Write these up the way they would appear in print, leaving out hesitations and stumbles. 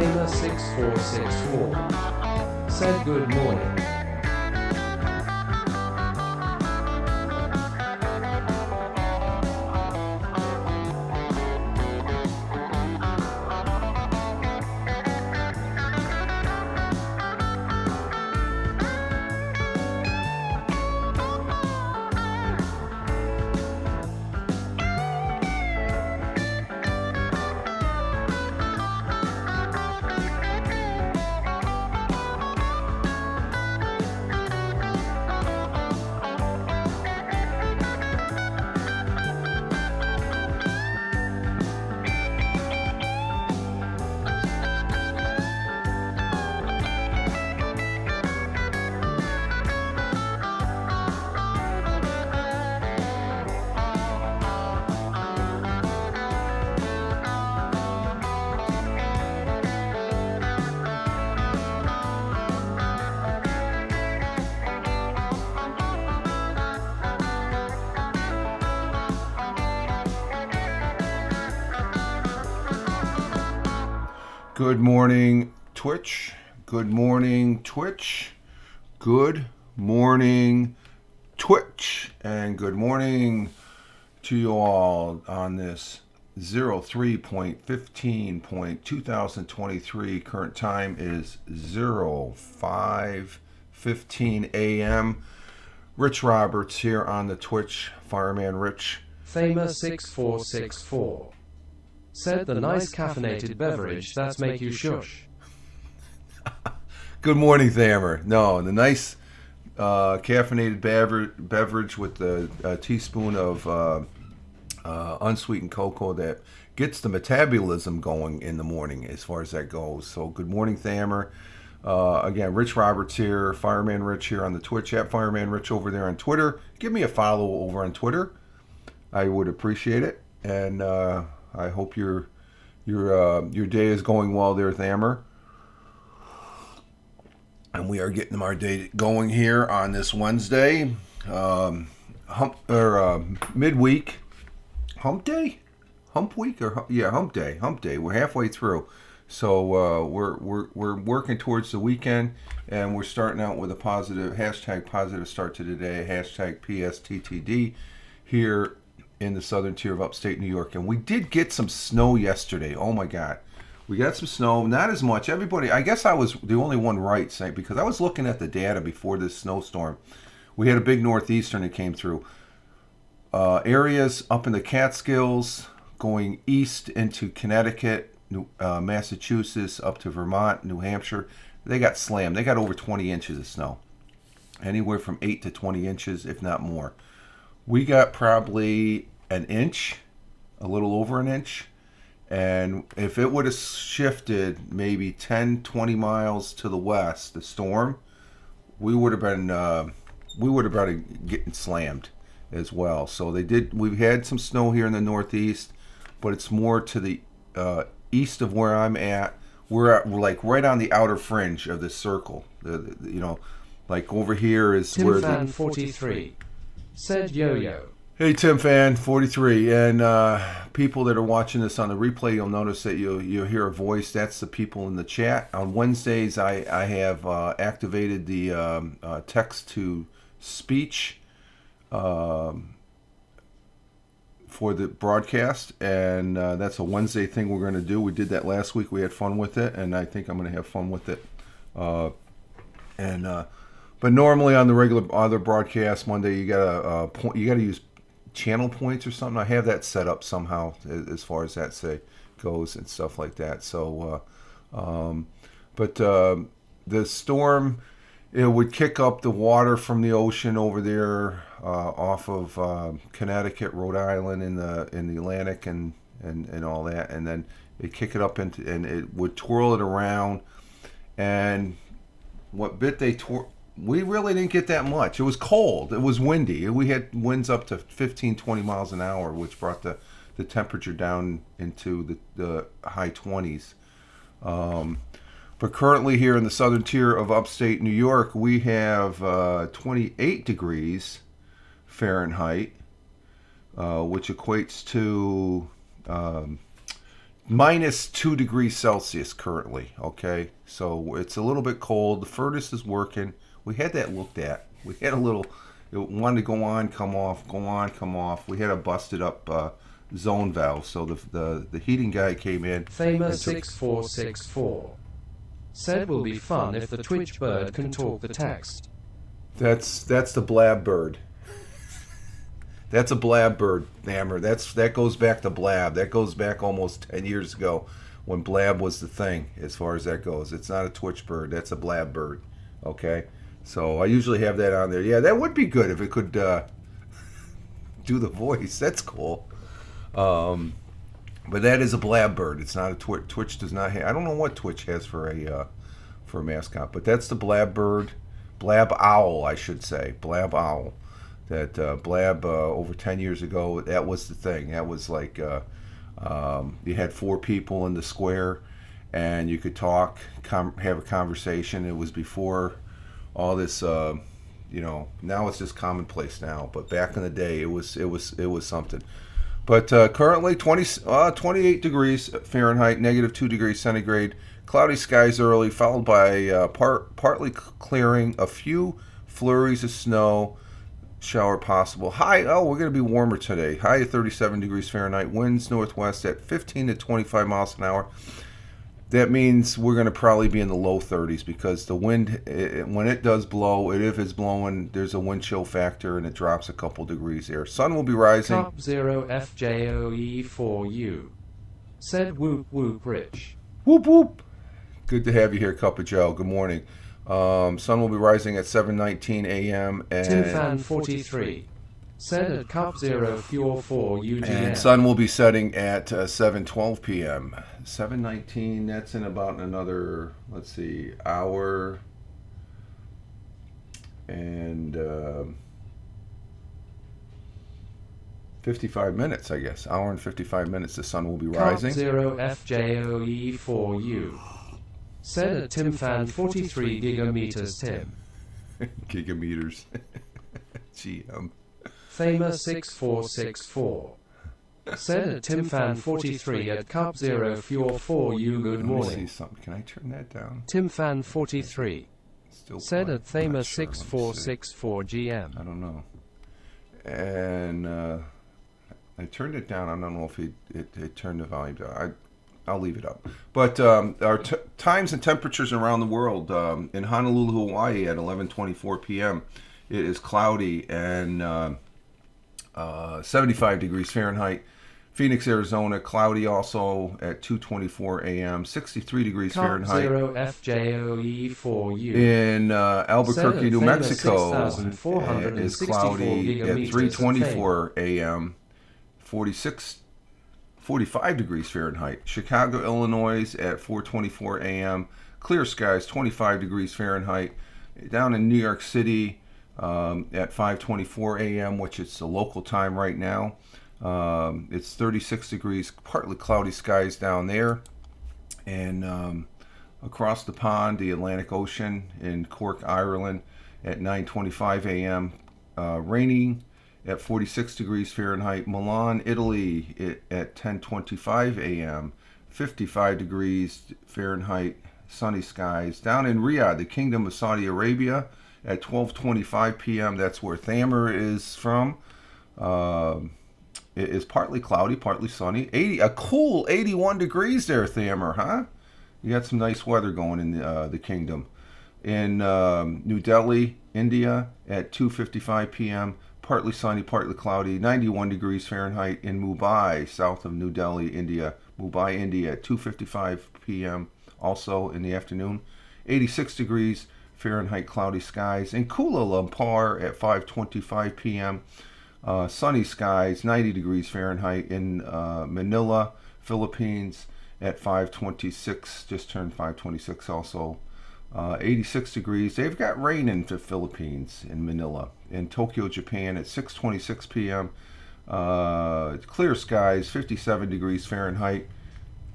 Famer6464 said good morning. Good morning, Twitch. Good morning, Twitch. Good morning, Twitch. And good morning to you all on this 03.15.2023. Current time is 05:15 a.m. Rich Roberts here on the Twitch. Fireman Rich. Famer6464 said the nice caffeinated beverage that's make you shush. Good morning, Thamer. No, the nice caffeinated beverage with a teaspoon of unsweetened cocoa that gets the metabolism going in the morning as far as that goes. So good morning, Thamer. Again, Rich Roberts here, Fireman Rich here on the Twitch app, Fireman Rich over there on Twitter. Give me a follow over on Twitter. I would appreciate it. And I hope your day is going well there, Thamer. And we are getting our day going here on this Wednesday, midweek, hump day, hump week, hump day. We're halfway through, so we're working towards the weekend, and we're starting out with a positive start to the day, hashtag PSTTD here in the southern tier of upstate New York. And we did get some snow yesterday. Oh my God. We got some snow, not as much. Everybody, I guess I was the only one right, because I was looking at the data before this snowstorm. We had a big northeastern that came through. Areas up in the Catskills, going east into Connecticut, Massachusetts, up to Vermont, New Hampshire, they got slammed. They got over 20 inches of snow. Anywhere from 8 to 20 inches, if not more. We got probably an inch, a little over an inch. And if it would have shifted maybe 10, 20 miles to the west, the storm, we would have been getting slammed as well. So we've had some snow here in the northeast, but it's more to the east of where I'm at. We're like right on the outer fringe of this circle. Like over here is Tim where Fan 43 said yo-yo. Hey, Tim Fan 43, and people that are watching this on the replay, you'll notice that you'll hear a voice. That's the people in the chat. On Wednesdays, I have activated the text to speech for the broadcast, and that's a Wednesday thing we're going to do. We did that last week. We had fun with it, and I think I'm going to have fun with it. But normally on the regular other broadcast Monday, you gotta use channel points or something. I have that set up somehow as far as that goes and stuff like that. So, but the storm, it would kick up the water from the ocean over there off of Connecticut, Rhode Island, in the Atlantic and all that, and then it kick it up and it would twirl it around. And what bit they we really didn't get that much. It was cold. It was windy. We had winds up to 15, 20 miles an hour, which brought the temperature down into the high 20s. But currently here in the southern tier of upstate New York, we have 28 degrees Fahrenheit, which equates to minus 2 degrees Celsius currently. Okay, so it's a little bit cold. The furnace is working. We had that looked at. We had a little. It wanted to go on, come off, go on, come off. We had a busted up zone valve, so the heating guy came in. Thamer 6464 said will be fun if the Twitch bird can talk the text. That's the blab bird. That's a blab bird, Hammer. That goes back to blab. That goes back almost 10 years ago when blab was the thing as far as that goes. It's not a Twitch bird. That's a blab bird. Okay? So I usually have that on there. Yeah, that would be good if it could do the voice. That's cool. But that is a blab bird. It's not a Twitch. Twitch does not have. I don't know what Twitch has for a mascot, but that's the blab bird. Blab owl, I should say. Blab owl. That blab over 10 years ago, that was the thing. That was like you had 4 people in the square and you could talk, have a conversation. It was before all this, now it's just commonplace now. But back in the day, it was something. But currently 28 degrees Fahrenheit, negative 2 degrees centigrade. Cloudy skies early, followed by partly clearing, a few flurries of snow. Shower possible. High, we're going to be warmer today. High of 37 degrees Fahrenheit. Winds northwest at 15 to 25 miles an hour. That means we're going to probably be in the low 30s because the wind, when it does blow, if it's blowing, there's a wind chill factor and it drops a couple degrees there. Sun will be rising. Cup 0 FJOE4U said whoop whoop rich. Whoop whoop. Good to have you here, Cup of Joe. Good morning. Sun will be rising at 7:19 a.m. and Timfan 43 said at Cup 0 Fuel 4 UGM. And sun will be setting at 7:12 p.m. 7:19. That's in about another, let's see, hour and 55 minutes, I guess. Hour and 55 minutes. The sun will be rising. Cup 0 FJOE4U said at Timfan 43 gigameters Tim. Gigameters. GM. Thamer 6464 said at Timfan 43 at Cup 0 Fuel 4 U good morning. Let me see something. Can I turn that down? Timfan 43 Still said quiet. at Thamer Not sure. Let me see. 6464 GM. I don't know. And I turned it down. I don't know if it turned the volume down. I'll leave it up. But our times and temperatures around the world. In Honolulu, Hawaii at 11:24 p.m. it is cloudy and 75 degrees Fahrenheit. Phoenix, Arizona, cloudy also at 2:24 a.m. 63 degrees Cup Fahrenheit. 0 FJOE4U In Albuquerque, New Mexico, it is 6,464 cloudy at gigameters 3:24 a.m. 45 degrees Fahrenheit. Chicago, Illinois at 4:24 a.m. Clear skies, 25 degrees Fahrenheit. Down in New York City at 5:24 a.m., which is the local time right now. It's 36 degrees, partly cloudy skies down there. And across the pond, the Atlantic Ocean in Cork, Ireland at 9:25 a.m. Raining at 46 degrees Fahrenheit. Milan, Italy at 10:25 a.m. 55 degrees Fahrenheit, sunny skies. Down in Riyadh, the Kingdom of Saudi Arabia at 12:25 p.m. That's where Thamer is from. It is partly cloudy, partly sunny. A cool 81 degrees there, Thamer, huh? You got some nice weather going in the kingdom. In New Delhi, India at 2:55 p.m. Partly sunny, partly cloudy, 91 degrees Fahrenheit. In Mumbai, south of New Delhi, India. Mumbai, India at 2:55 p.m. also in the afternoon. 86 degrees Fahrenheit, cloudy skies. In Kuala Lumpur at 5:25 p.m. Sunny skies, 90 degrees Fahrenheit. In Manila, Philippines at 5:26, just turned 5:26 also. 86 degrees. They've got rain in the Philippines, in Manila. In Tokyo, Japan at 6:26 p.m. Clear skies, 57 degrees Fahrenheit.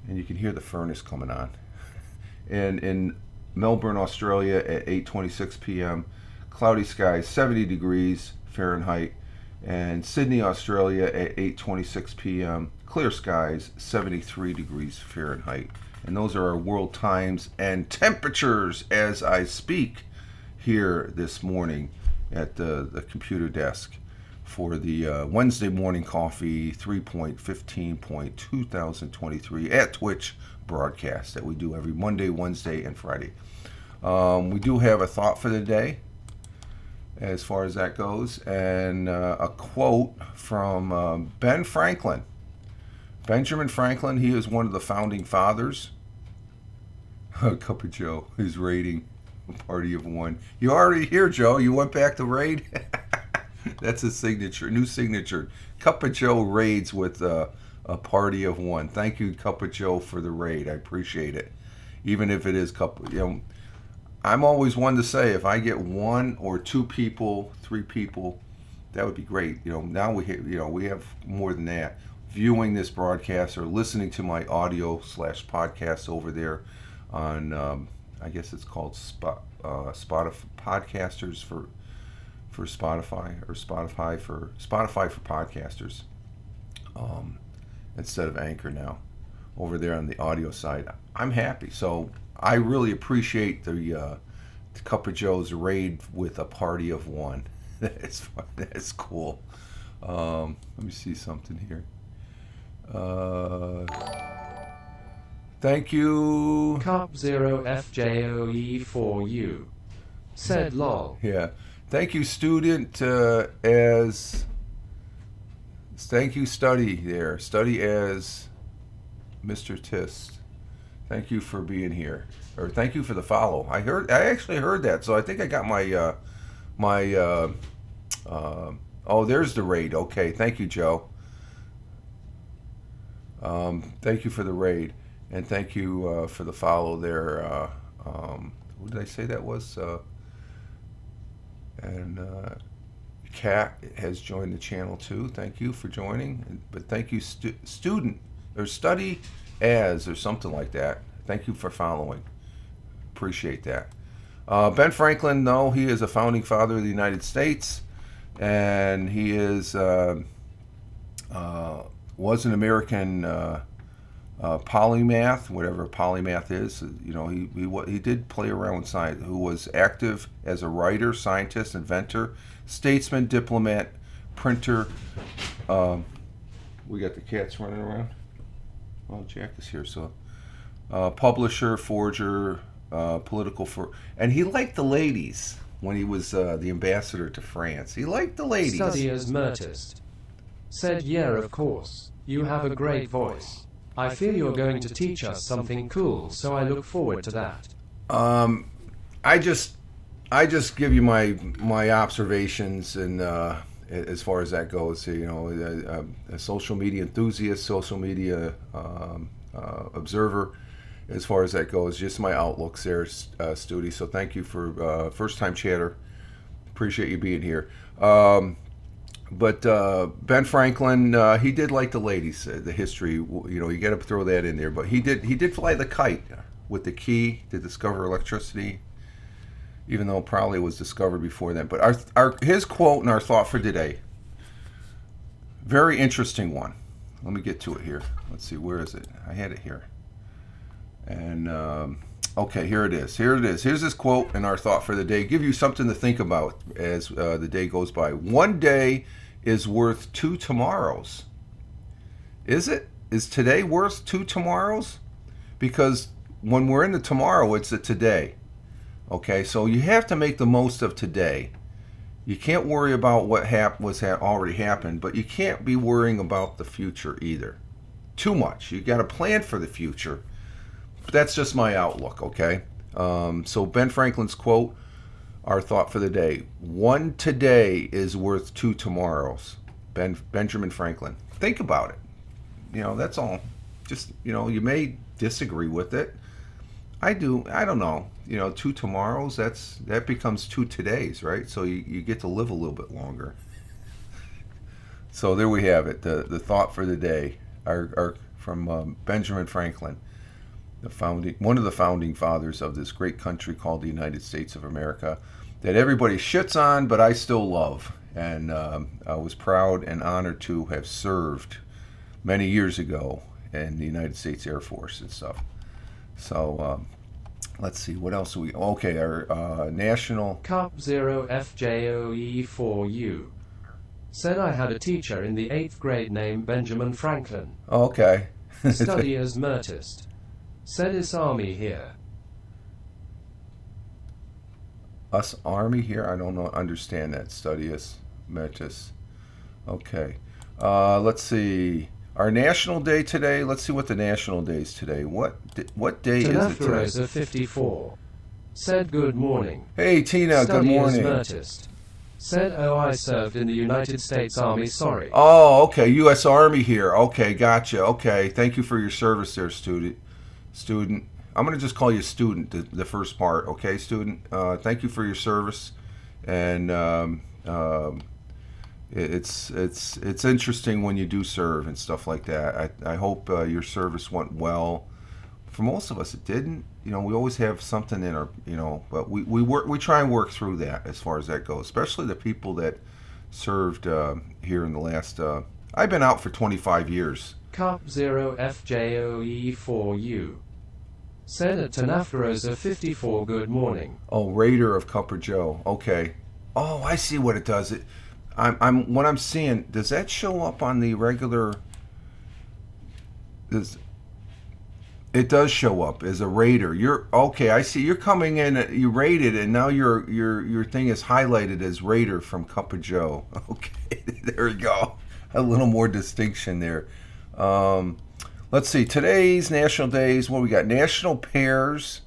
And you can hear the furnace coming on. And in Melbourne, Australia at 8:26 p.m. Cloudy skies, 70 degrees Fahrenheit. And Sydney, Australia at 8:26 p.m. Clear skies, 73 degrees Fahrenheit. And those are our world times and temperatures as I speak here this morning at the computer desk for the Wednesday morning coffee 3.15.2023 at Twitch broadcast that we do every Monday, Wednesday, and Friday. We do have a thought for the day as far as that goes, and a quote from Ben Franklin. Benjamin Franklin, he is one of the founding fathers. Cup of Joe, his rating, a party of one. You already here, Joe. You went back to raid? That's his signature, new signature. Cup of Joe raids with a party of one. Thank you, Cup of Joe, for the raid. I appreciate it. Even if it is I'm always one to say if I get one or two people, three people, that would be great. Now we have more than that viewing this broadcast or listening to my audio / podcast over there on I guess it's called Spotify podcasters for Spotify, or Spotify for podcasters instead of Anchor now over there on the audio side. I'm happy. So I really appreciate the Cup of Joe's raid with a party of one. That's fun. That's cool. Let me see something here. Thank you. Cup 0 FJOE4U. Said lol. Yeah. Thank you, student. Thank you, study there. Study as Mr. Tist. Thank you for being here, or thank you for the follow. I actually heard that, so I think I got my oh, there's the raid. Okay, thank you, Joe. Thank you for the raid, and thank you for the follow there. Who did I say that was? And Kat has joined the channel too. Thank you for joining. But thank you, student, or study as, or something like that. Thank you for following. Appreciate that. Ben Franklin, though, he is a founding father of the United States, and he was an American polymath, whatever polymath is. He did play around with science. Who was active as a writer, scientist, inventor, statesman, diplomat, printer. We got the cats running around. Well, Jack is here, so publisher, forger, political and he liked the ladies when he was the ambassador to France. He liked the ladies. Study as Mertist. Said, yeah, of course. You have a great voice. I feel you're going to teach us something cool, so I look forward to that. I just give you my observations, and as far as that goes, a social media enthusiast, social media observer, as far as that goes, just my outlooks there, Studi. So thank you for first-time chatter. Appreciate you being here. But Ben Franklin, he did like the ladies. The history, you got to throw that in there. But he did fly the kite with the key to discover electricity, even though it probably was discovered before then. But his quote and our thought for today, very interesting one. Let me get to it here. Let's see, where is it? I had it here. And okay, here it is. Here's this quote and our thought for the day. Give you something to think about as the day goes by. One day is worth two tomorrows. Is it? Is today worth two tomorrows? Because when we're in the tomorrow, it's a today. Okay, so you have to make the most of today. You can't worry about what already happened, but you can't be worrying about the future either. Too much. You got to plan for the future. But that's just my outlook, okay? So Ben Franklin's quote, our thought for the day. One today is worth two tomorrows. Benjamin Franklin. Think about it. That's all. Just, you may disagree with it. I do. I don't know. Two tomorrows, that becomes two todays, right? So you get to live a little bit longer. So there we have it. The thought for the day, our from Benjamin Franklin, one of the founding fathers of this great country called the United States of America, that everybody shits on, but I still love. and I was proud and honored to have served many years ago in the United States Air Force and stuff. So let's see, what else do we? Okay, our national. Cup 0FJOE4U said I had a teacher in the 8th grade named Benjamin Franklin. Oh, okay. Study as Mertist. Said is Army here. Us Army here? I don't know. Understand that. Study as Metis. Okay. Let's see. Our national day today. Let's see what the national day is today. What day is it today? Rosa 54 said good morning. Hey Tina, good morning. Mertist. Said oh I served in the United States Army. Sorry. Oh, okay. U.S. Army here. Okay, gotcha. Okay, thank you for your service there, student. I'm going to just call you student, the first part, okay, student? Thank you for your service, and it's interesting when you do serve and stuff like that. I hope your service went well. For most of us, it didn't. We always have something in our, but we try and work through that as far as that goes, especially the people that served here in the last, I've been out for 25 years. Cup 0FJOE4U said at Tanafrosa 54 good morning. Oh, Raider of Cupper Joe. Okay. Oh, I see what it does. What I'm seeing, does that show up on the regular? It does show up as a Raider. You're okay. I see. You're coming in. You rated, and now your thing is highlighted as Raider from Cupper Joe. Okay, there we go. A little more distinction there. Let's see. Today's national days. What we got? National Pears.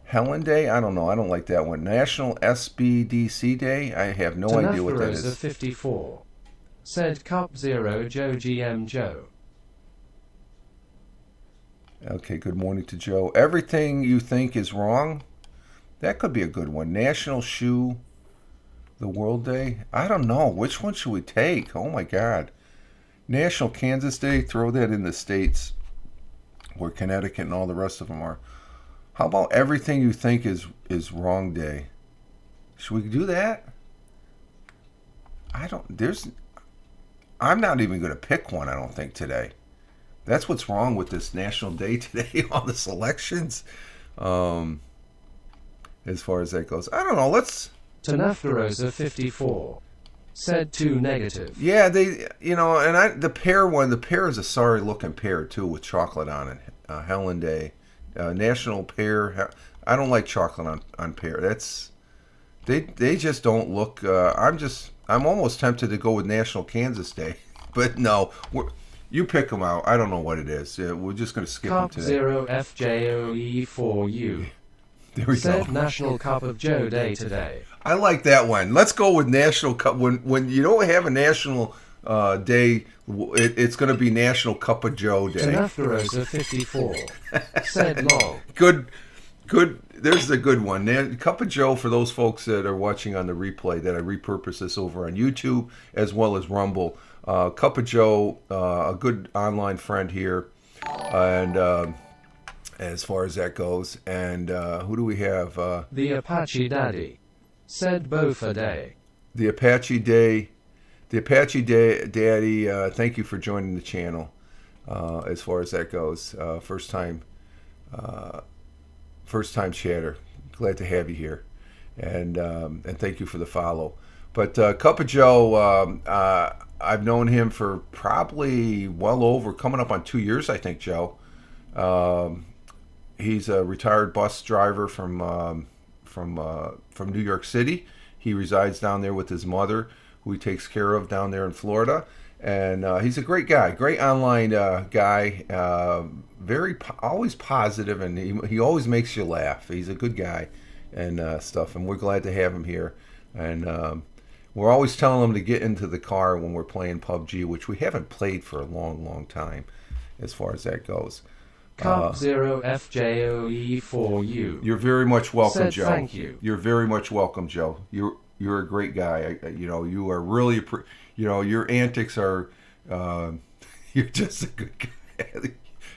Helen Day? I don't know. I don't like that one. National SBDC Day? I have no idea what that is. 54 said Cup 0 Joe GM Joe. Okay, good morning to Joe. Everything you think is wrong? That could be a good one. National Shoe the World Day? I don't know. Which one should we take? Oh my God. National Kansas Day? Throw that in the states where Connecticut and all the rest of them are. How about everything you think is wrong day? Should we do that? I'm not even going to pick one, I don't think, today. That's what's wrong with this national day today on the selections. As far as that goes. I don't know, let's... Tanaftarosa 54 said 2 negative. Yeah, the pear one, the pear is a sorry looking pear too with chocolate on it. Helen Day. National Pear. I don't like chocolate on pear. They just don't look. I'm almost tempted to go with National Kansas Day, but no. You pick them out. I don't know what it is. We're just going to skip them today. 0 FJOE4U. There we said go. National Cup of Joe Day today. I like that one. Let's go with National Cup. When you don't have a national day, it's going to be National Cup of Joe Day. Tanaftarosa 54 said long. Good. There's the good one. Cup of Joe, for those folks that are watching on the replay, that I repurpose this over on YouTube as well as Rumble. Cup of Joe, a good online friend here, and as far as that goes. And who do we have? The Apache Daddy said Bofa Day. The Apache Day. The Apache Daddy, thank you for joining the channel. As far as that goes, first time chatter. Glad to have you here, and thank you for the follow. But Cup of Joe, I've known him for probably coming up on 2 years, I think. Joe, he's a retired bus driver from New York City. He resides down there with his mother, who he takes care of down there in Florida. And he's a great guy, great online guy, always positive, and he always makes you laugh. He's a good guy and stuff, and we're glad to have him here. And we're always telling him to get into the car when we're playing PUBG, which we haven't played for a long, long time as far as that goes. Cup 0 FJOE4U. You're very much welcome, Joe. Thank you. You're very much welcome, Joe. You're a great guy. You are really, your antics are, you're just a good guy.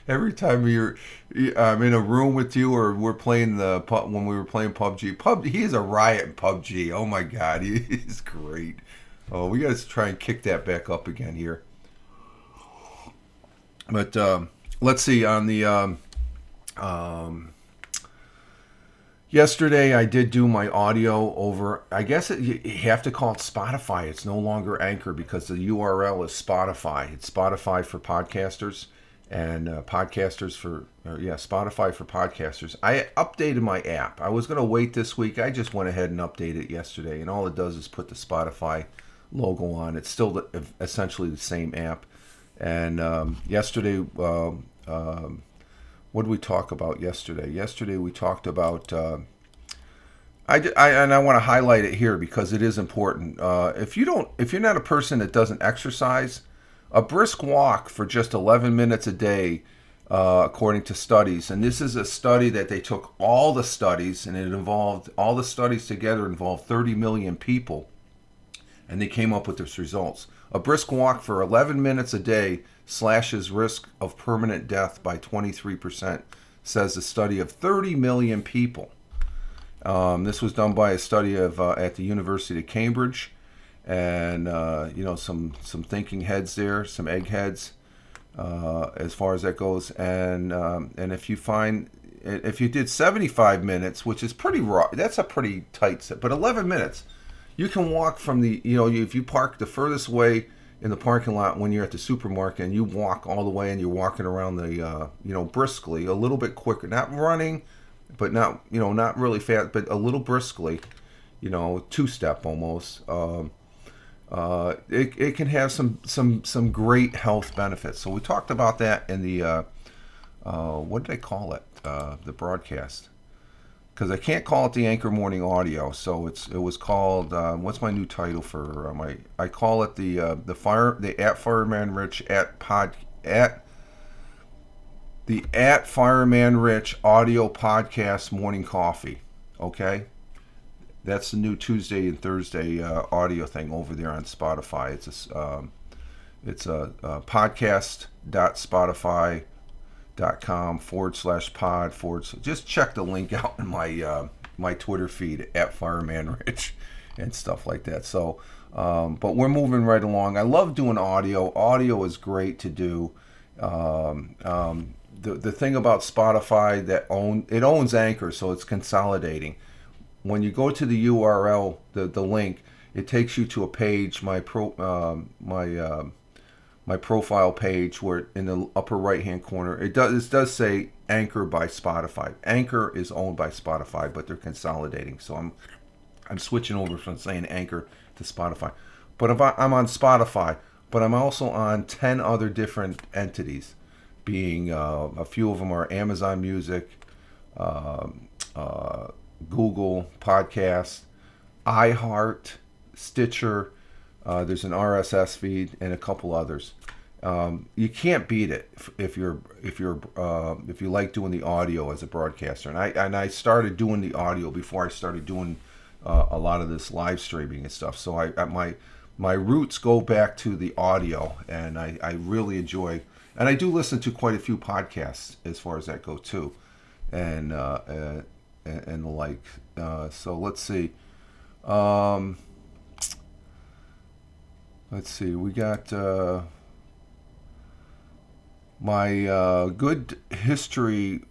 Every time I'm in a room with you, or we're playing when we were playing PUBG. He is a riot in PUBG. Oh my God, he's great. Oh, we got to try and kick that back up again here. But let's see. On the yesterday, I did do my audio over. I guess you have to call it Spotify. It's no longer Anchor because the URL is Spotify. It's Spotify for podcasters and podcasters for Spotify for podcasters. I updated my app. I was going to wait this week. I just went ahead and updated it yesterday, and all it does is put the Spotify logo on. It's still essentially the same app. And yesterday, what did we talk about yesterday? Yesterday we talked about. I want to highlight it here because it is important. If you're not a person that doesn't exercise, a brisk walk for just 11 minutes a day, according to studies, and this is a study that they took all the studies, and it involved all the studies together involved 30 million people, and they came up with this results. A brisk walk for 11 minutes a day slashes risk of permanent death by 23%, says a study of 30 million people. This was done by a study of at the University of Cambridge, and some thinking heads there, some eggheads, as far as that goes. And if you did 75 minutes, which is pretty raw, that's a pretty tight set. But 11 minutes, you can walk from if you park the furthest way in the parking lot when you're at the supermarket, and you walk all the way, and you're walking around the briskly, a little bit quicker, not running, but not really fast, but a little briskly, two-step almost. It can have some great health benefits. So we talked about that in the what did I call it? The broadcast. Because I can't call it the Anchor Morning Audio, so it was called what's my new title for I call it the at Fireman Rich at Fireman Rich Audio Podcast Morning Coffee. Okay, that's the new Tuesday and Thursday audio thing over there on Spotify. It's a podcast.spotify.com/pod/ just check the link out in my Twitter feed at Fireman Rich and stuff like that. So but we're moving right along. I love doing audio is great to do. The thing about Spotify that owns Anchor, so it's consolidating. When you go to the URL, the link, it takes you to a page, my profile page, where in the upper right hand corner it does say Anchor by Spotify. Anchor is owned by Spotify, but they're consolidating. So I'm switching over from saying Anchor to Spotify. But I'm on Spotify, but I'm also on 10 other different entities, being a few of them are Amazon Music, Google Podcasts, iHeart, Stitcher. There's an RSS feed and a couple others. You can't beat it if you like doing the audio as a broadcaster. And I started doing the audio before I started doing a lot of this live streaming and stuff. So my roots go back to the audio, and I really enjoy. And I do listen to quite a few podcasts as far as that go too, and the like. So let's see. We got my good history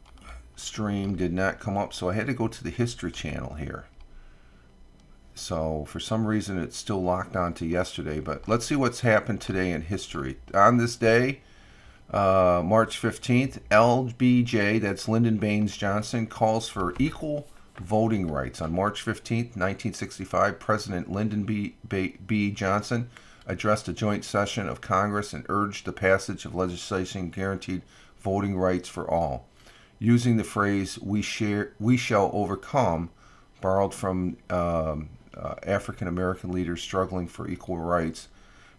stream did not come up, so I had to go to the history channel here. So for some reason it's still locked on to yesterday, but let's see what's happened today in history. On this day, March 15th, LBJ, that's Lyndon Baines Johnson, calls for equal voting rights. On March 15th, 1965, President Lyndon B. Johnson addressed a joint session of Congress and urged the passage of legislation guaranteed voting rights for all. Using the phrase "we shall overcome," borrowed from African American leaders struggling for equal rights,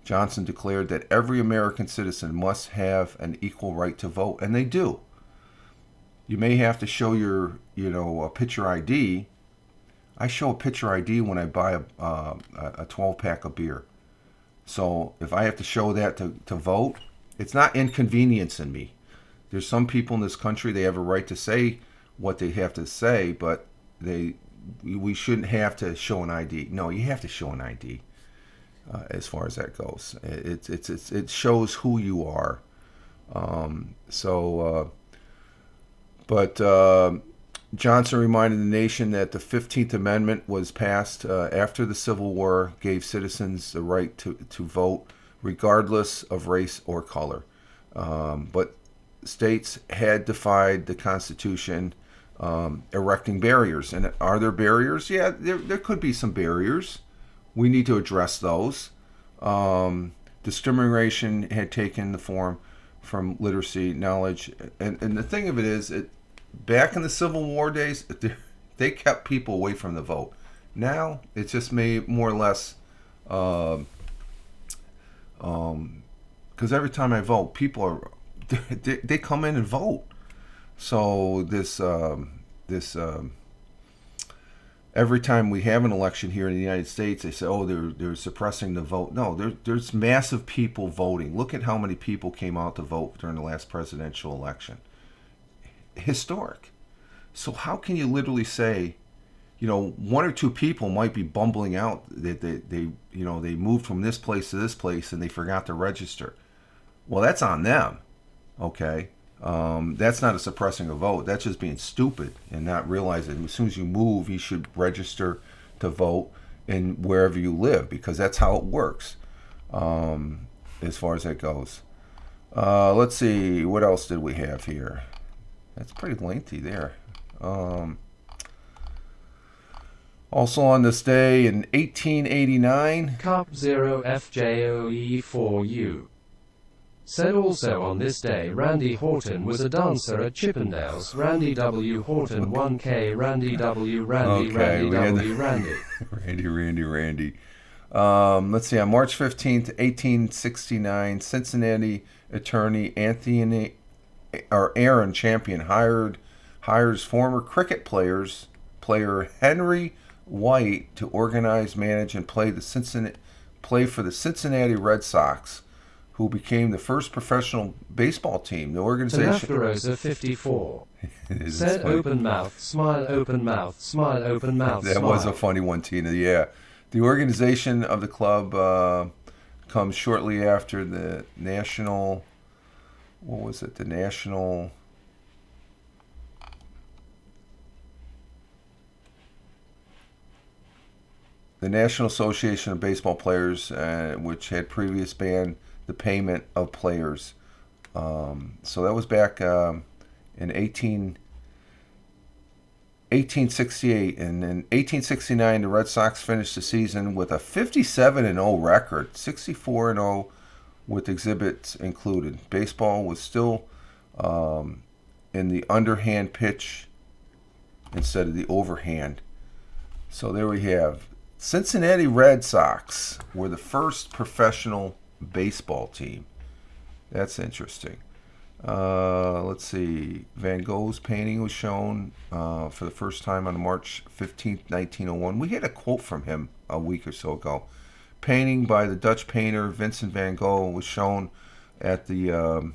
Johnson declared that every American citizen must have an equal right to vote, and they do. You may have to show your, a picture ID. I show a picture ID when I buy a 12-pack of beer. So if I have to show that to vote, it's not inconveniencing me. There's some people in this country, they have a right to say what they have to say, but we shouldn't have to show an ID. No, you have to show an ID. as far as that goes. It shows who you are. But Johnson reminded the nation that the 15th Amendment was passed after the Civil War, gave citizens the right to vote regardless of race or color. But states had defied the Constitution, erecting barriers. And are there barriers? Yeah, there could be some barriers. We need to address those. Discrimination had taken the form from literacy, knowledge. And the thing of it is, back in the Civil War days, they kept people away from the vote. Now, it's just made more or less, because every time I vote, people they come in and vote. So every time we have an election here in the United States, they say, oh, they're suppressing the vote. No, there's massive people voting. Look at how many people came out to vote during the last presidential election. Historic. So how can you literally say, one or two people might be bumbling out that they moved from this place to this place and they forgot to register? Well, that's on them. Okay. That's not a suppressing a vote. That's just being stupid and not realizing as soon as you move, you should register to vote in wherever you live, because that's how it works, as far as that goes. Let's see, what else did we have here? That's pretty lengthy there. Also on this day in 1889, Cup 0 FJOE4U. Said also on this day Randy Horton was a dancer at Chippendales. Randy W. Horton 1K. Randy W. Randy Okay, Randy W. Randy. Randy. Let's see, on March 15th, 1869, Cincinnati attorney Aaron Champion hires former cricket player Henry White to organize, manage, and play for the Cincinnati Red Sox, who became the first professional baseball team. The organization. Rosa 54. Said open mouth, smile, open mouth, smile, open mouth. That smile. was a funny one, Tina. Yeah, the organization of the club comes shortly after the national. What was it? The National Association of Baseball Players, which had previously banned the payment of players. So that was back in 1868. And in 1869, the Red Sox finished the season with a 57-0 record, 64-0 with exhibits included. Baseball was still in the underhand pitch instead of the overhand. So there we have. Cincinnati Red Sox were the first professional baseball team. That's interesting. Let's see. Van Gogh's painting was shown for the first time on March 15th, 1901. We had a quote from him a week or so ago. Painting by the Dutch painter Vincent van Gogh was shown at a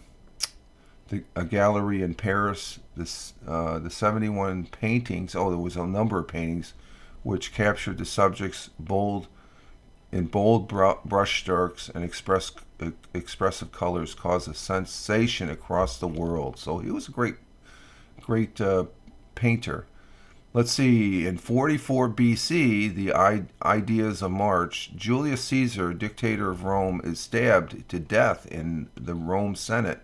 gallery in Paris. The 71 paintings. Oh, there was a number of paintings which captured the subjects bold brush strokes and expressive colors, caused a sensation across the world. So he was a great painter. Let's see, in 44 BC, the ideas of March, Julius Caesar, dictator of Rome, is stabbed to death in the Rome Senate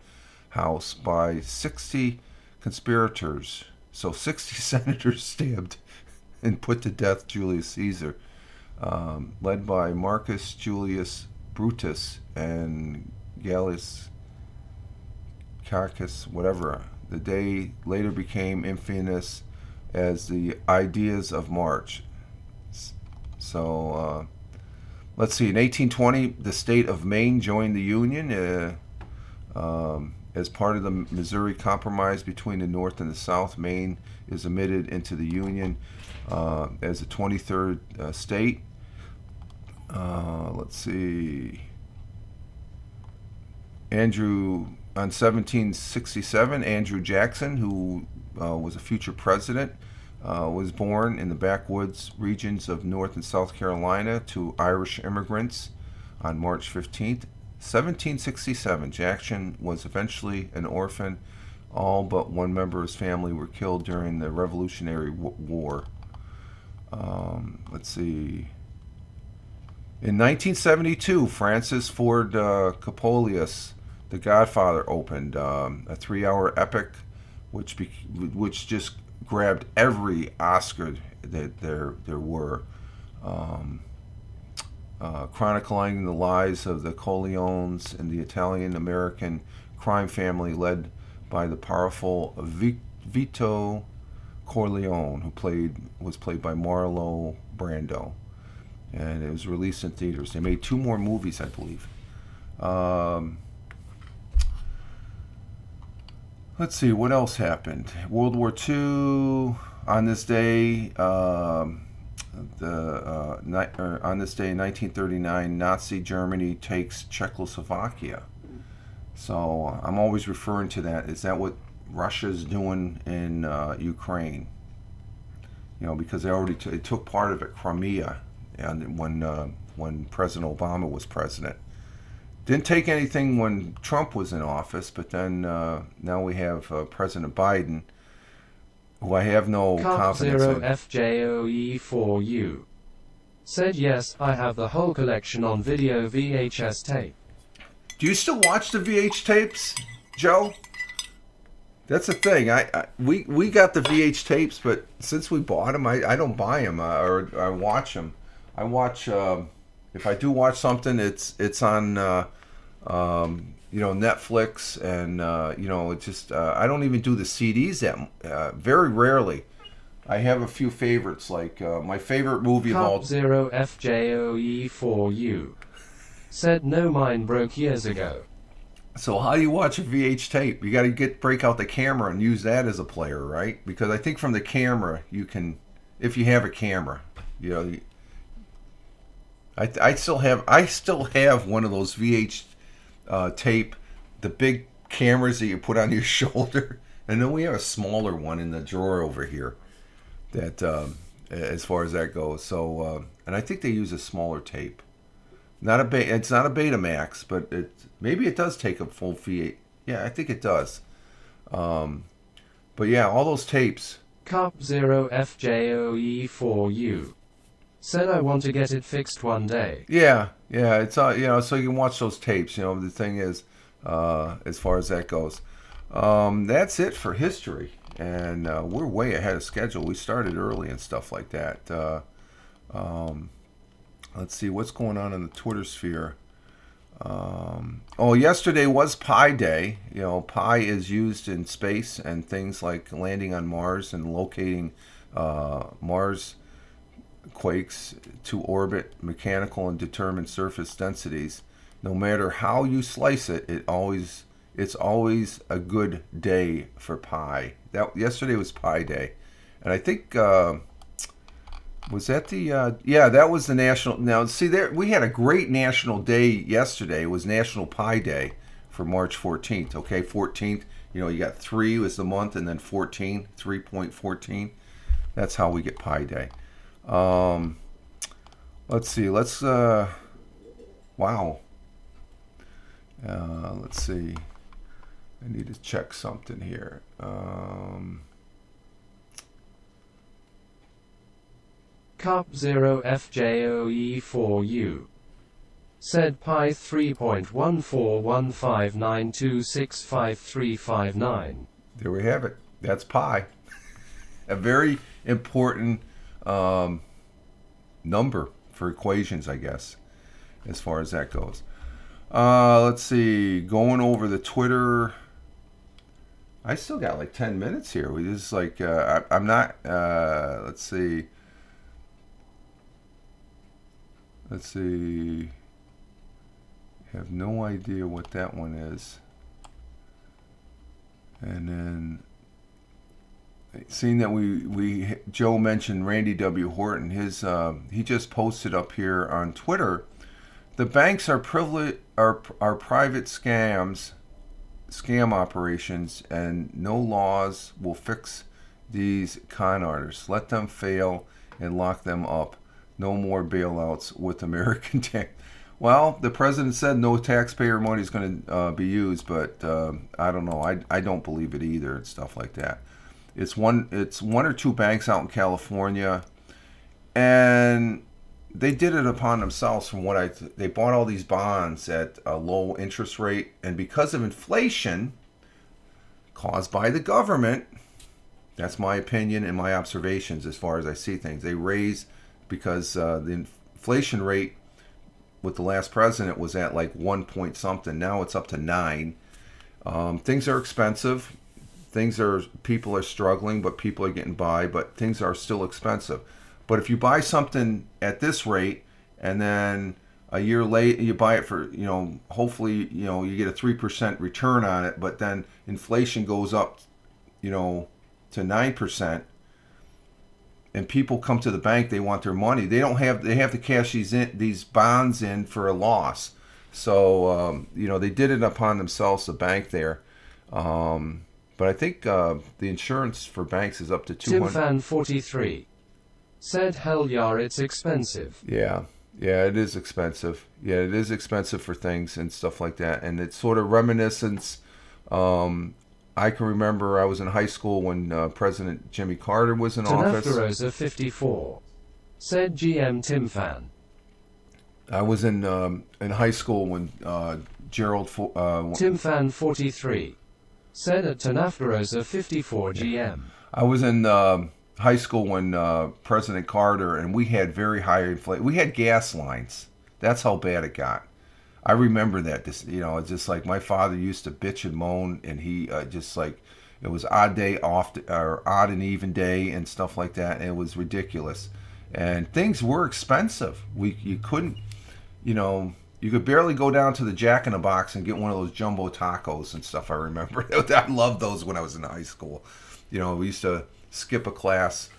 house by 60 conspirators. So 60 senators stabbed and put to death Julius Caesar, led by Marcus Julius Brutus and Gallus Caracus, whatever. The day later became infamous as the Ideas of March. So, let's see. In 1820, the state of Maine joined the Union as part of the Missouri Compromise between the North and the South. Maine is admitted into the Union as the 23rd state. Let's see. On 1767, Andrew Jackson, who was a future president, was born in the backwoods regions of North and South Carolina to Irish immigrants. on March 15th, 1767. Jackson was eventually an orphan. All but one member of his family were killed during the Revolutionary War. Let's see. In 1972, Francis Ford Coppola's The Godfather opened, a 3-hour epic, which just grabbed every Oscar that there were, chronicling the lives of the Corleones and the Italian-American crime family led by the powerful Vito Corleone, who was played by Marlon Brando, and it was released in theaters. They made 2 more movies, I believe. Let's see, what else happened? World War II. On this day, on this day in 1939, Nazi Germany takes Czechoslovakia. So I'm always referring to that. Is that what Russia's doing in Ukraine? You know, because it took part of it, Crimea, and when President Obama was president. Didn't take anything when Trump was in office, but then now we have President Biden, who I have no confidence in. FJOE4U said, yes, I have the whole collection on video VHS tape. Do you still watch the VH tapes, Joe? That's the thing. We got the VH tapes, but since we bought them, I don't buy them or I watch them. I watch if I do watch something, it's on Netflix, and it's just I don't even do the CDs that very rarely. I have a few favorites, like my favorite movie of all. 0 FJOE4U said, no, mine broke years ago. So how do you watch a VH tape? You got to break out the camera and use that as a player, right? Because I think from the camera you can, if you have a camera, I still have one of those VH tape, the big cameras that you put on your shoulder, and then we have a smaller one in the drawer over here. That as far as that goes. So and I think they use a smaller tape. It's not a Betamax, but maybe it does take a full V8. Yeah, I think it does. But yeah, all those tapes. Cup 0 FJOE4U said, I want to get it fixed one day. Yeah, it's so you can watch those tapes. The thing is, as far as that goes, that's it for history, and we're way ahead of schedule. We started early and stuff like that. Let's see what's going on in the Twitter sphere. Yesterday was Pi Day. Pi is used in space and things like landing on Mars and locating Mars quakes to orbit mechanical and determined surface densities. No matter how you slice it, it's always a good day for Pi. Yesterday was Pi Day, and I think. Was that that was the national. Now, see, we had a great national day yesterday. It was National Pi Day for March 14th. Okay, 14th, you got 3 was the month, and then 14, 3.14. That's how we get Pi Day. Let's see. Wow. Let's see. I need to check something here. Cup 0 FJOE4U said, Pi 3.14159265359. There we have it. That's Pi. A very important number for equations, I guess, as far as that goes. Let's see. Going over the Twitter. I still got like 10 minutes here. We just I'm not. Let's see. Have no idea what that one is. And then seeing that Joe mentioned Randy W. Horton, he just posted up here on Twitter, the banks are private scam operations, and no laws will fix these con artists. Let them fail and lock them up. No more bailouts with American tech. Well, the president said no taxpayer money is going to be used, but I don't know. I don't believe it either and stuff like that. It's one or two banks out in California, and they did it upon themselves. They bought all these bonds at a low interest rate, and because of inflation caused by the government, that's my opinion and my observations as far as I see things. They raised because the inflation rate with the last president was at like 1 point something. Now it's up to 9. Things are expensive. People are struggling, but people are getting by. But things are still expensive. But if you buy something at this rate, and then a year later you buy it for, hopefully, you get a 3% return on it. But then inflation goes up, to 9%. And people come to the bank, they want their money. They have to cash these bonds in for a loss. So they did it upon themselves, the bank there. But I think the insurance for banks is up to 200. Timfan43 said, "Hell yeah, it's expensive." Yeah, it is expensive. Yeah, it is expensive for things and stuff like that. And it's sort of reminiscence. I can remember I was in high school when President Jimmy Carter was in office. Tanaftarosa54 said, "GM Timfan." I was in high school when Gerald... Timfan43 said at Tanaftarosa54 GM. I was in high school when President Carter, and we had very high inflation. We had gas lines. That's how bad it got. I remember that. It's just like my father used to bitch and moan, and he just like it was odd day off or odd and even day and stuff like that. And it was ridiculous, and things were expensive. You couldn't, you could barely go down to the Jack in the Box and get one of those jumbo tacos and stuff. I remember. I loved those when I was in high school. We used to skip a class.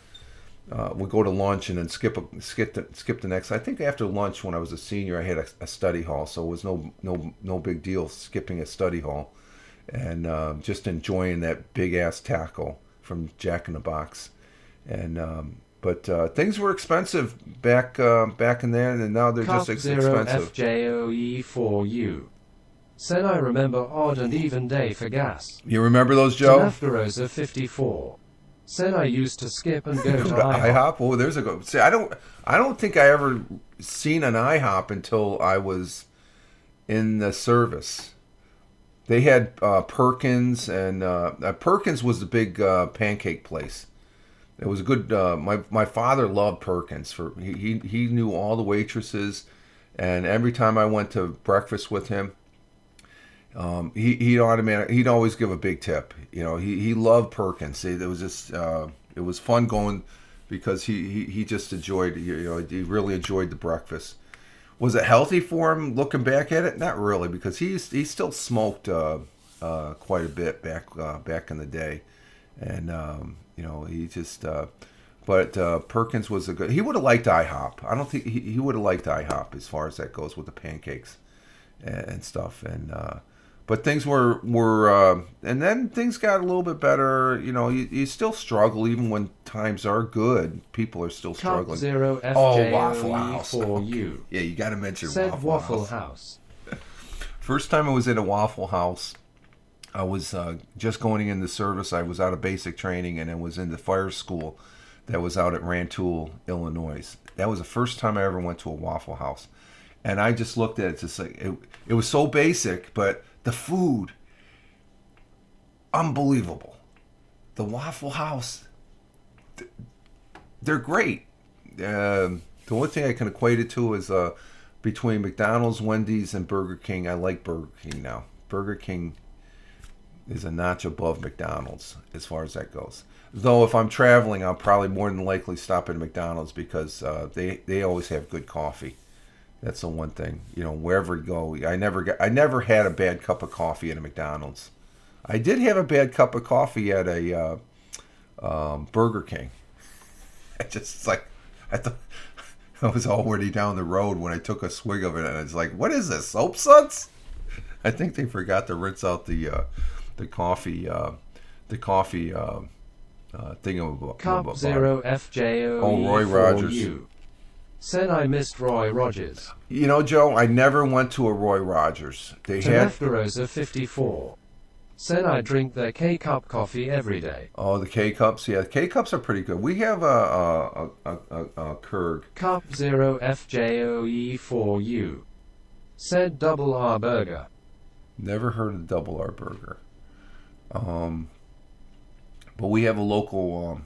We'd go to lunch and then skip the next. I think after lunch when I was a senior, I had a study hall, so it was no big deal skipping a study hall, and just enjoying that big ass taco from Jack in the Box. And but things were expensive back in then, and now they're just expensive. FJOE4U said, "I remember odd and even day for gas." You remember those, Joe? Tanaftarosa54 said, "I used to skip and go to IHOP." Oh, there's a go. See, I don't think I ever seen an IHOP until I was in the service. They had Perkins, and Perkins was the big pancake place. It was a good. My father loved Perkins. He knew all the waitresses, and every time I went to breakfast with him, he'd always give a big tip. He loved Perkins. It was just it was fun going because he just enjoyed. He really enjoyed the breakfast. Was it healthy for him? Looking back at it, not really, because he still smoked quite a bit back in the day, and he just. But Perkins was a good. He would have liked IHOP. I don't think he would have liked IHOP as far as that goes with the pancakes and stuff. And but things were and then things got a little bit better. You still struggle even when times are good. People are still struggling. Waffle House for you. Yeah, you got to mention said Waffle House. First time I was in a Waffle House, I was just going in the service. I was out of basic training, and I was in the fire school that was out at Rantoul, Illinois. That was the first time I ever went to a Waffle House. And I just looked at it, just like it was so basic, but the food, unbelievable. The Waffle House, they're great. The only thing I can equate it to is between McDonald's, Wendy's, and Burger King. I like Burger King now. Burger King is a notch above McDonald's as far as that goes. Though if I'm traveling, I'll probably more than likely stop at McDonald's because they always have good coffee. That's the one thing. Wherever you go, I never had a bad cup of coffee at a McDonald's. I did have a bad cup of coffee at a Burger King. I thought I was already down the road when I took a swig of it, and it's like, what is this, soap suds? I think they forgot to rinse out the coffee thing of Cup 0 FJO. Roy Rogers. Said I missed Roy Rogers. You know, Joe, I never went to a Roy Rogers. They had... Tenefterosa 54. Said I drink their K-Cup coffee every day. Oh, the K-Cups? Yeah, the K-Cups are pretty good. We have a Kurg. Cup 0 FJOE4U. Said Double R Burger. Never heard of Double R Burger. But we have a local...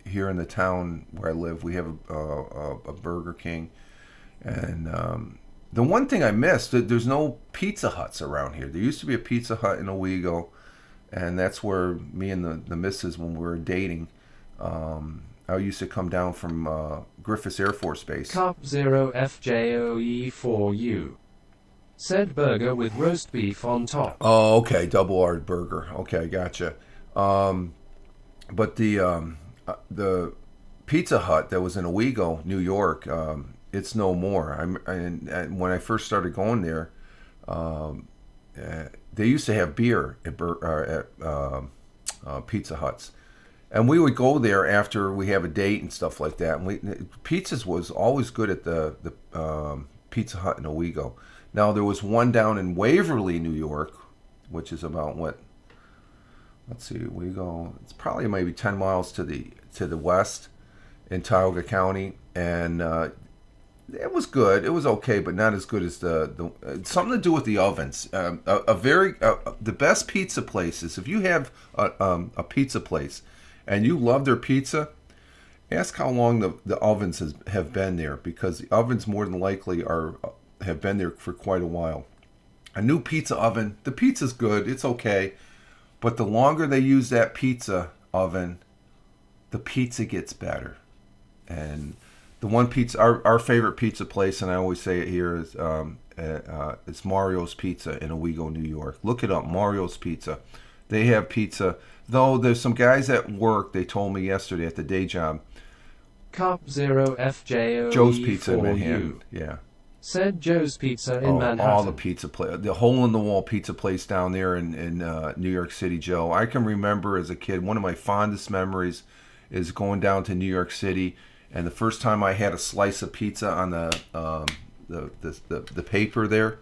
here in the town where I live, we have a Burger King. And the one thing I missed, there's no Pizza Huts around here. There used to be a Pizza Hut in Owego, and that's where me and the missus, when we were dating, I used to come down from Griffiths Air Force Base. Cup 0 FJOE4U. Said burger with roast beef on top. Oh, okay, Double R Burger. Okay, gotcha. But the Pizza Hut that was in Owego, New York, it's no more. And when I first started going there, they used to have beer at Pizza Huts, and we would go there after we have a date and stuff like that. And pizzas was always good at the Pizza Hut in Owego. Now there was one down in Waverly, New York, which is about what? Let's see, it's probably maybe 10 miles to the west in Tioga County, and it was good. It was okay, but not as good as the something to do with the ovens. The best pizza places. If you have a pizza place and you love their pizza, ask how long the ovens have been there, because the ovens more than likely have been there for quite a while. A new pizza oven, the pizza's good, it's okay, but the longer they use that pizza oven, the pizza gets better. And the one pizza, our favorite pizza place, and I always say it here, is it's Mario's Pizza in Owego, New York. Look it up, Mario's Pizza. They have pizza. Though there's some guys at work, they told me yesterday at the day job. Cup 0 FJOE4U. Joe's Pizza in Manhattan. Yeah. Said Joe's Pizza in Manhattan. All the pizza place, the hole-in-the-wall pizza place down there in New York City, Joe. I can remember as a kid, one of my fondest memories is going down to New York City, and the first time I had a slice of pizza on the paper there,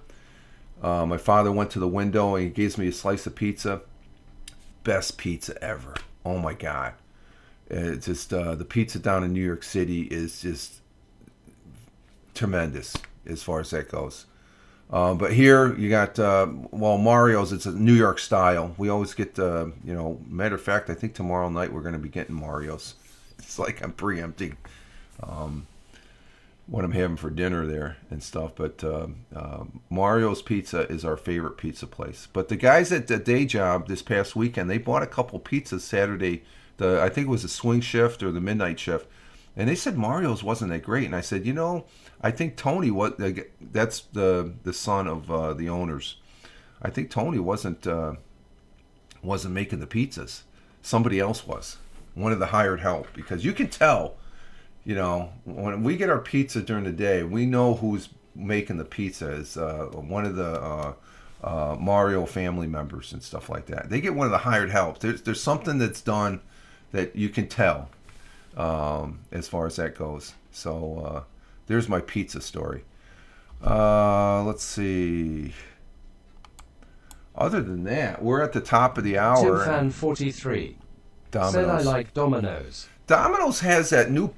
my father went to the window and he gives me a slice of pizza. Best pizza ever. Oh my God. It's just the pizza down in New York City is just tremendous as far as that goes. But here you got, Mario's, it's a New York style. We always get, matter of fact, I think tomorrow night we're going to be getting Mario's. It's like I'm preempting what I'm having for dinner there and stuff. But Mario's Pizza is our favorite pizza place. But the guys at the day job this past weekend, they bought a couple pizzas Saturday. I think it was the swing shift or the midnight shift. And they said Mario's wasn't that great. And I said, I think Tony, that's the son of the owners. I think Tony wasn't making the pizzas. Somebody else was. One of the hired help. Because you can tell, when we get our pizza during the day, we know who's making the pizza is one of the Mario family members and stuff like that. They get one of the hired help. There's something that's done that you can tell as far as that goes. So there's my pizza story. Let's see. Other than that, we're at the top of the hour. Tim Fan 43 Domino's. said I like Domino's. Domino's has that new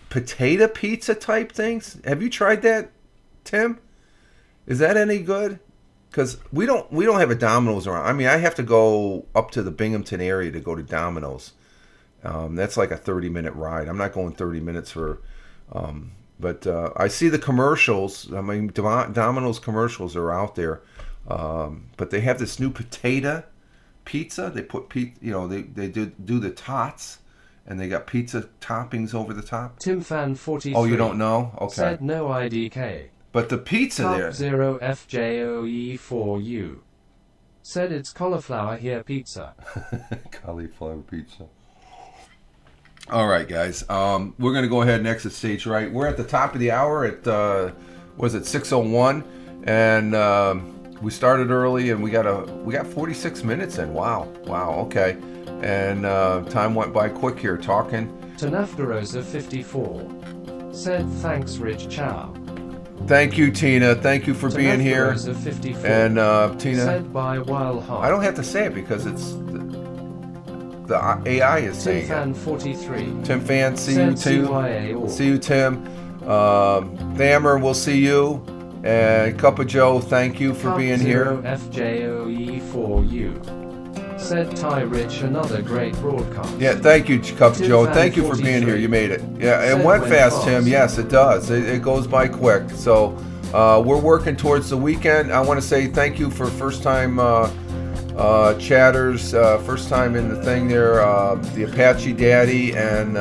potato pizza type things. Have you tried that, Tim? Is that any good? Because we don't have a Domino's around. I mean, I have to go up to the Binghamton area to go to Domino's. That's like a 30-minute ride. I'm not going 30 minutes for... But I see the commercials. I mean, Domino's commercials are out there. But they have this new potato pizza. They put, they do the tots, and they got pizza toppings over the top. Tim Fan 43. Oh, you don't know? Okay. Said no IDK. But the pizza Cup there. 0 FJOE4U. Said it's cauliflower here pizza. Cauliflower pizza. All right, guys. We're going to go ahead and exit stage right. We're at the top of the hour at, 6:01, and we started early, and we got 46 minutes in. Wow, okay. And time went by quick here talking. Tenefterosa 54 said thanks Rich Chow. Thank you, Tina. Thank you for being here. Of 54, and Tina, said by Wild Heart. I don't have to say it because it's the AI is saying it. Tim Fan 43. Tim Fan, see you too. CYA See you, Tim. Thammer, we'll see you. And Cup of Joe, thank you for being here. FJOE4U. Said Ty Rich, another great broadcast. Yeah, thank you, Cup of Tim Joe. Fan Thank you for being 43. here. You made it. Yeah, it Said went went fast, fast. Tim. Yes, it does. It goes by quick. So we're working towards the weekend. I want to say thank you for first-time chatters, first time in the thing there. The Apache Daddy and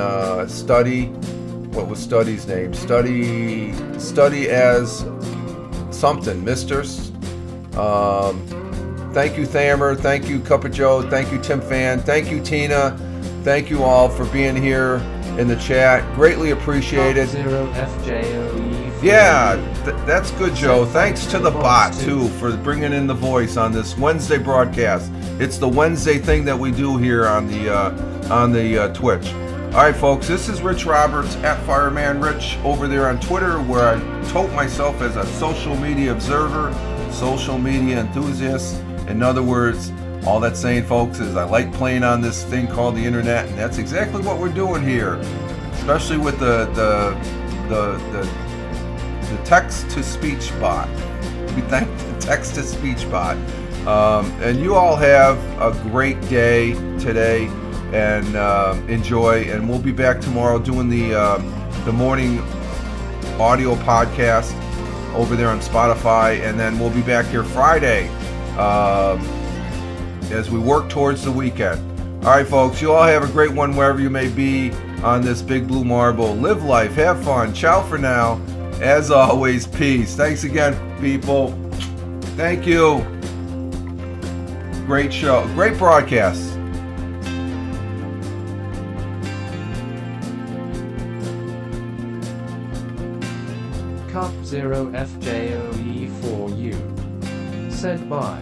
Study. What was Study's name? Study as something, Misters. Thank you, Thammer. Thank you, Cup of Joe. Thank you, Tim Fan. Thank you, Tina. Thank you all for being here in the chat. Greatly appreciated. 0FJOE4U. Yeah, that's good, Joe. Thanks to the bot, too, for bringing in the voice on this Wednesday broadcast. It's the Wednesday thing that we do here on the Twitch. All right, folks, this is Rich Roberts at Fireman Rich over there on Twitter, where I tote myself as a social media observer, social media enthusiast. In other words, all that's saying, folks, is I like playing on this thing called the internet, and that's exactly what we're doing here, especially with the text-to-speach bot. We thank the text-to-speech bot. And you all have a great day today, and enjoy. And we'll be back tomorrow doing the morning audio podcast over there on Spotify, and then we'll be back here Friday as we work towards the weekend. All right, folks, you all have a great one wherever you may be on this big blue marble. Live life, have fun. Ciao for now. As always, peace. Thanks again, people. Thank you. Great show. Great broadcast. Cup 0FJOE4U. Said by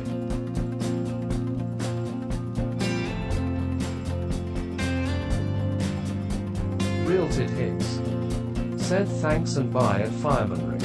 Realted Hicks. Said thanks and bye at Fireman Rick.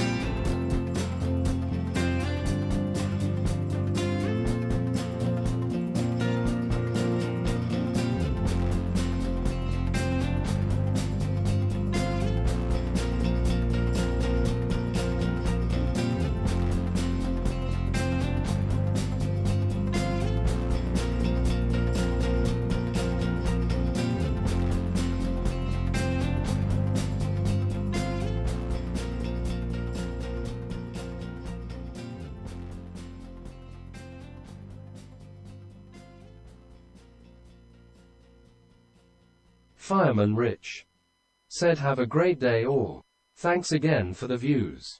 Fireman Rich. Said have a great day all. Thanks again for the views.